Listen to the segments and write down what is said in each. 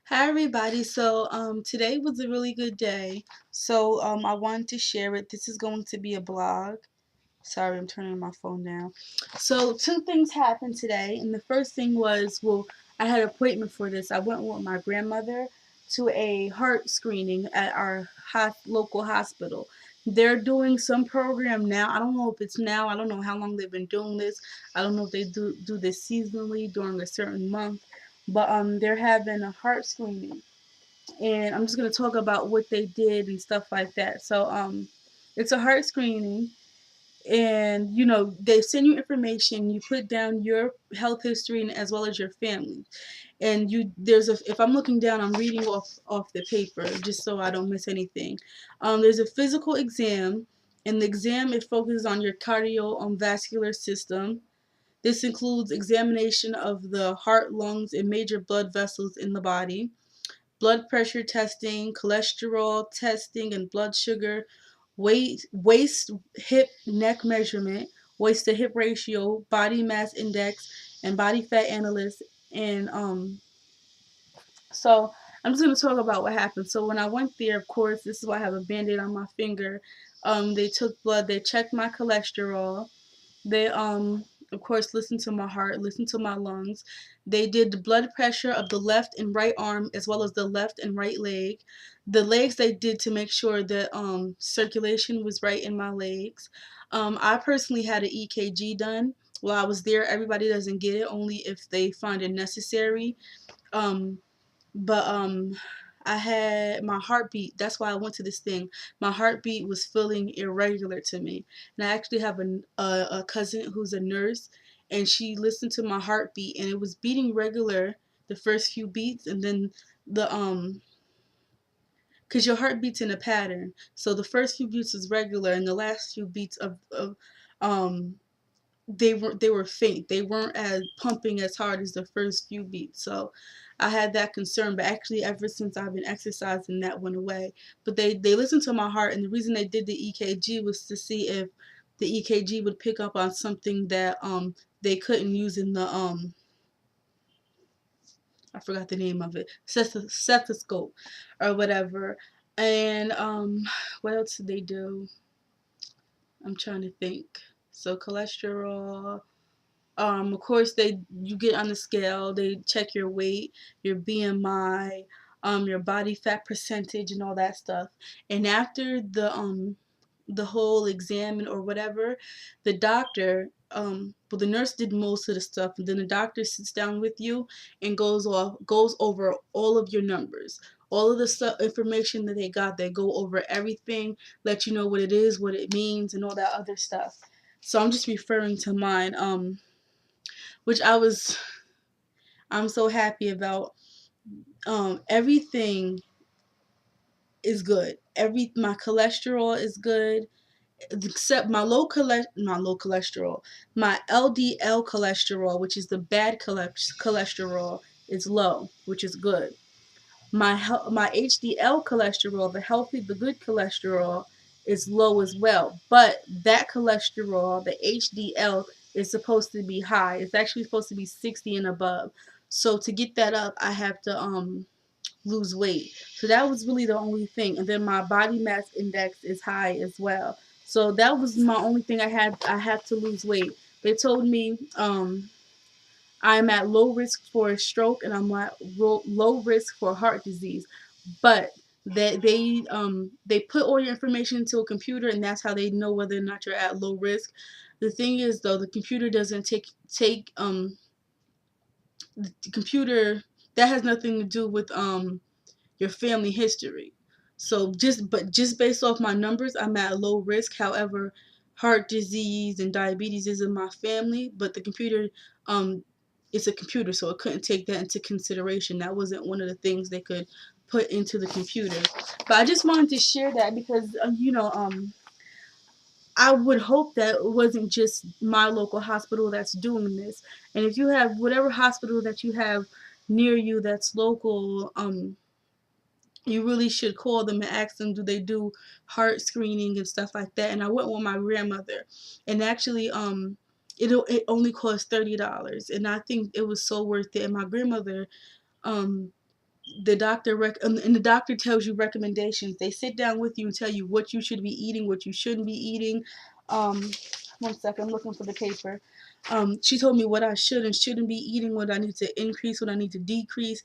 Hi everybody. Today was a really good day. I wanted to share it. This is going to be a blog. Sorry, I'm turning my phone down. So two things happened today, and the first thing was, I had an appointment for this. I went with my grandmother to a heart screening at our local hospital. They're doing some program now. I don't know if it's now. I don't know how long they've been doing this. I don't know if they do this seasonally during a certain month, but they're having a heart screening, and I'm just gonna talk about what they did and stuff like that. It's a heart screening, and they send you information. You put down your health history and as well as your family, and if I'm looking down, I'm reading off the paper just so I don't miss anything. There's a physical exam. In the exam, it focuses on your cardiovascular system. This includes examination of the heart, lungs, and major blood vessels in the body, blood pressure testing, cholesterol testing, and blood sugar, waist, hip, neck measurement, waist to hip ratio, body mass index, and body fat analysis. And so I'm just gonna talk about what happened. So when I went there, of course, this is why I have a band-aid on my finger. They took blood, they checked my cholesterol, they of course listened to my heart, listened to my lungs. They did the blood pressure of the left and right arm as well as the left and right leg. The legs they did to make sure that circulation was right in my legs. I personally had an EKG done while I was there. Everybody doesn't get it, only if they find it necessary. Um, but I had my heartbeat. That's why I went to this thing. My heartbeat was feeling irregular to me, and I actually have a cousin who's a nurse, and she listened to my heartbeat, and it was beating regular the first few beats, and then the because your heart beats in a pattern. So the first few beats was regular, and the last few beats of um they were faint. They weren't as pumping as hard as the first few beats. So I had that concern, but actually ever since I've been exercising, that went away. But they listened to my heart, and the reason they did the EKG was to see if the EKG would pick up on something that they couldn't use in the I forgot the name of it, stethoscope or whatever. And what else did they do? I'm trying to think. So cholesterol. Of course, you get on the scale. They check your weight, your BMI, your body fat percentage, and all that stuff. And after the whole exam or whatever, the doctor, well, the nurse did most of the stuff, and then the doctor sits down with you and goes over all of your numbers, all of the stuff, information that they got. They go over everything, let you know what it is, what it means, and all that other stuff. So I'm just referring to mine. Which I'm so happy about. Everything is good. My cholesterol is good, except my low cholesterol. My LDL cholesterol, which is the bad cholesterol, is low, which is good. My HDL cholesterol, the good cholesterol, is low as well. But that cholesterol, the HDL, is supposed to be high. It's actually supposed to be 60 and above. So to get that up, I have to lose weight. So that was really the only thing. And then my body mass index is high as well. So that was my only thing I had. I had to lose weight. They told me I'm at low risk for a stroke, and I'm at low risk for heart disease. But that they put all your information into a computer, and that's how they know whether or not you're at low risk. The thing is, though, the computer doesn't take the computer, that has nothing to do with your family history. So just based off my numbers, I'm at low risk. However, heart disease and diabetes is in my family, but the computer, um, it's a computer, so it couldn't take that into consideration. That wasn't one of the things they could put into the computer. But I just wanted to share that because I would hope that it wasn't just my local hospital that's doing this. And if you have whatever hospital that you have near you that's local, you really should call them and ask them, do they do heart screening and stuff like that. And I went with my grandmother, and actually it only cost $30, and I think it was so worth it. And my grandmother, um and the doctor tells you recommendations. They sit down with you and tell you what you should be eating, what you shouldn't be eating. Um, One second, I'm looking for the paper. She told me what I should and shouldn't be eating, what I need to increase, what I need to decrease.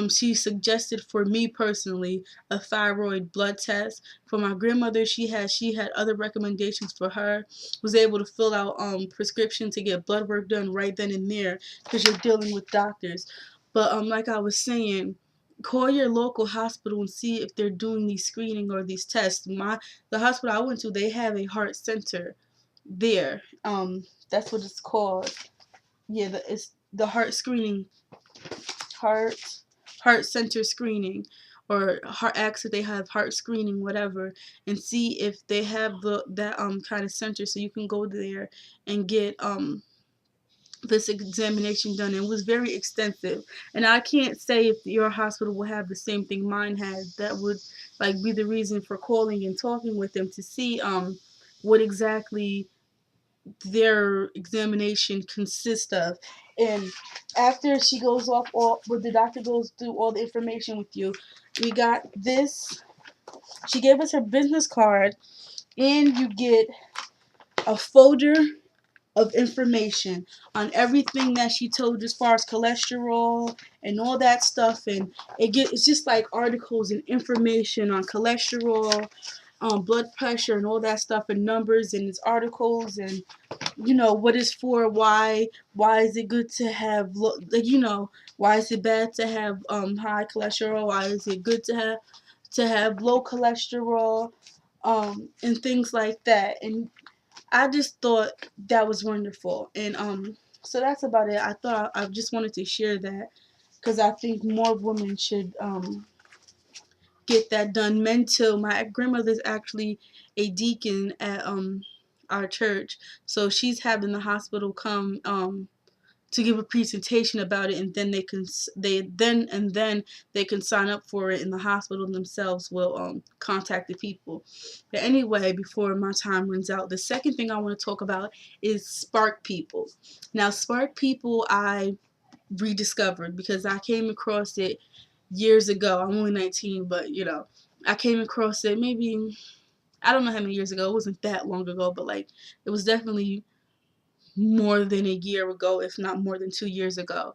She suggested for me personally a thyroid blood test. For my grandmother, she had other recommendations for her. Was able to fill out prescription to get blood work done right then and there because you're dealing with doctors. But like I was saying, call your local hospital and see if they're doing these screening or these tests. The hospital I went to, they have a heart center there. That's what it's called. Yeah, it's the heart screening, heart heart center screening, or heart acts if they have heart screening, whatever, and see if they have that kind of center, so you can go there and get this examination done. It was very extensive, and I can't say if your hospital will have the same thing mine had. That would like be the reason for calling and talking with them to see what exactly their examination consists of. And after she goes off all, when the doctor goes through all the information with you, we got this. She gave us her business card, and you get a folder of information on everything that she told you as far as cholesterol and all that stuff. And it's just like articles and information on cholesterol, blood pressure, and all that stuff, and numbers, and it's articles, and what it's for, why is it good to have why is it bad to have high cholesterol, why is it good to have low cholesterol, and things like that. And I just thought that was wonderful. And so that's about it. I thought I just wanted to share that because I think more women should get that done. Men too. My grandmother's actually a deacon at our church, so she's having the hospital come to give a presentation about it, and then they can sign up for it, and the hospital themselves will contact the people. But anyway, before my time runs out, the second thing I want to talk about is SparkPeople. Now, SparkPeople I rediscovered because I came across it years ago. I'm only 19, but I came across it maybe, I don't know how many years ago. It wasn't that long ago, but like it was definitely more than a year ago, if not more than 2 years ago.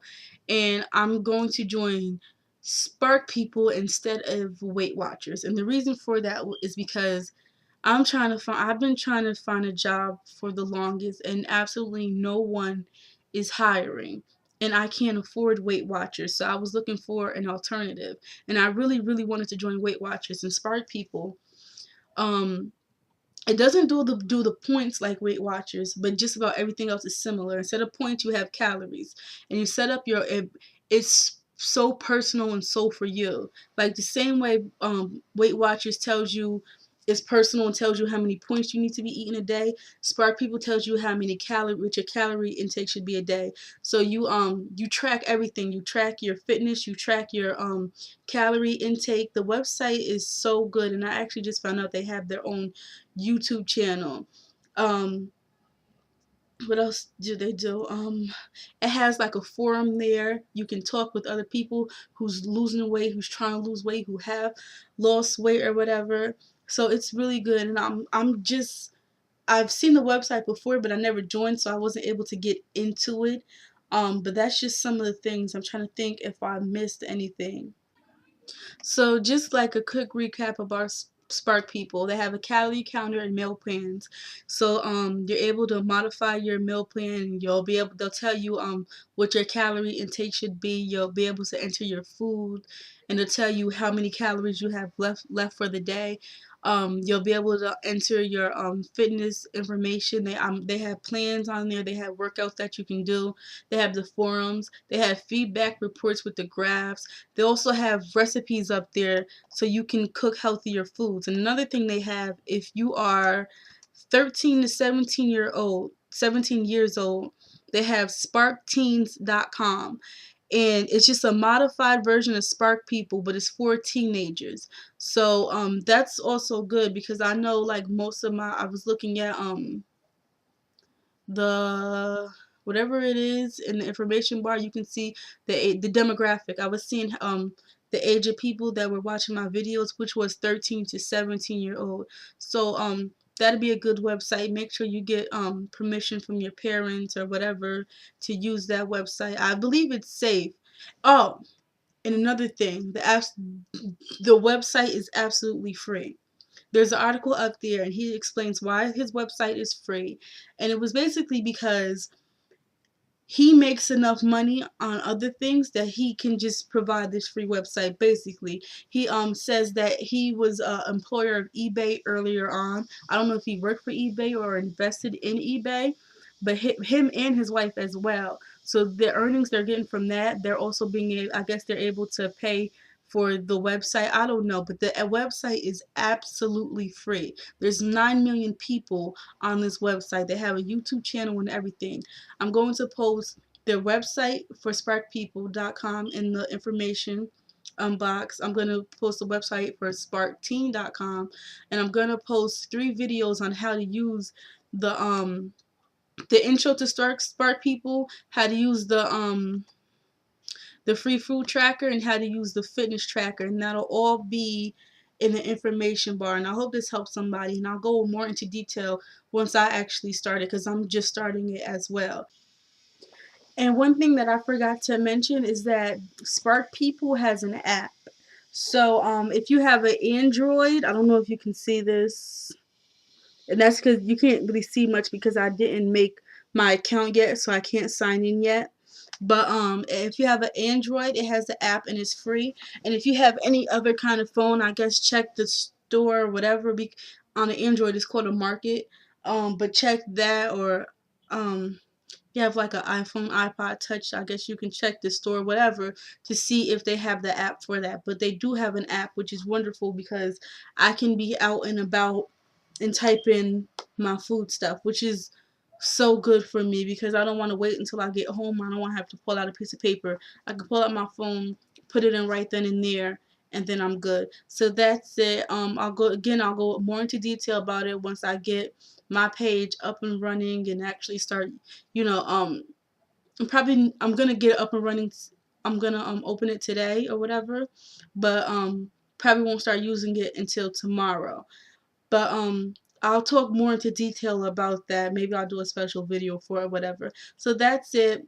And I'm going to join SparkPeople instead of Weight Watchers. And the reason for that is because I've been trying to find a job for the longest, and absolutely no one is hiring. And I can't afford Weight Watchers, so I was looking for an alternative. And I really, really wanted to join Weight Watchers and SparkPeople. Um, it doesn't do the points like Weight Watchers, but just about everything else is similar. Instead of points, you have calories, and you set up it's so personal and so for you. Like the same way Weight Watchers tells you it's personal and tells you how many points you need to be eating a day. SparkPeople tells you how many calories, what your calorie intake should be a day. So you track everything. You track your fitness. You track your calorie intake. The website is so good, and I actually just found out they have their own YouTube channel. Um, what else do they do? It has like a forum there. You can talk with other people who's losing weight, who's trying to lose weight, who have lost weight or whatever. So it's really good, and I've seen the website before, but I never joined, so I wasn't able to get into it. But that's just some of the things. I'm trying to think if I missed anything. So just like a quick recap of our SparkPeople, they have a calorie counter and meal plans. So you're able to modify your meal plan. They'll tell you what your calorie intake should be. You'll be able to enter your food, and they'll tell you how many calories you have left for the day. You'll be able to enter your fitness information. They have plans on there. They have workouts that you can do. They have the forums. They have feedback reports with the graphs. They also have recipes up there so you can cook healthier foods. And another thing they have, if you are 13 to 17 years old, they have sparkteens.com. And it's just a modified version of SparkPeople, but it's for teenagers. So that's also good because I know like I was looking at the whatever it is in the information bar, you can see the demographic. I was seeing the age of people that were watching my videos, which was 13 to 17-year old. So that'd be a good website. Make sure you get permission from your parents or whatever to use that website. I believe it's safe. Oh, and another thing, the website is absolutely free. There's an article up there and he explains why his website is free. And it was basically because he makes enough money on other things that he can just provide this free website. Basically, he says that he was a employer of eBay earlier on. I don't know if he worked for eBay or invested in eBay, but him and his wife as well. So the earnings they're getting from that, they're also being able, I guess they're able to pay for the website. I don't know, but the website is absolutely free. There's 9 million people on this website. They have a YouTube channel and everything. I'm going to post their website for SparkPeople.com in the information box. I'm going to post the website for SparkTeen.com, and I'm going to post 3 videos on how to use the intro to Spark People, how to use the free food tracker, and how to use the fitness tracker, and that'll all be in the information bar. And I hope this helps somebody, and I'll go more into detail once I actually start it, because I'm just starting it as well. And one thing that I forgot to mention is that Spark People has an app. So if you have an Android, I don't know if you can see this, and that's because you can't really see much because I didn't make my account yet, so I can't sign in yet. But if you have an Android, it has the app and it's free. And if you have any other kind of phone, I guess check the store or whatever. On the Android, it's called a Market. But check that, or you have like an iPhone, iPod Touch, I guess you can check the store, whatever, to see if they have the app for that. But they do have an app, which is wonderful because I can be out and about and type in my food stuff, which is so good for me because I don't want to wait until I get home. I don't want to have to pull out a piece of paper. I can pull out my phone, put it in right then and there, and then I'm good. So that's it. I'll go more into detail about it once I get my page up and running and actually start, you know, I'm gonna get it up and running. I'm gonna open it today or whatever, but probably won't start using it until tomorrow. But I'll talk more into detail about that. Maybe I'll do a special video for it, whatever. So that's it.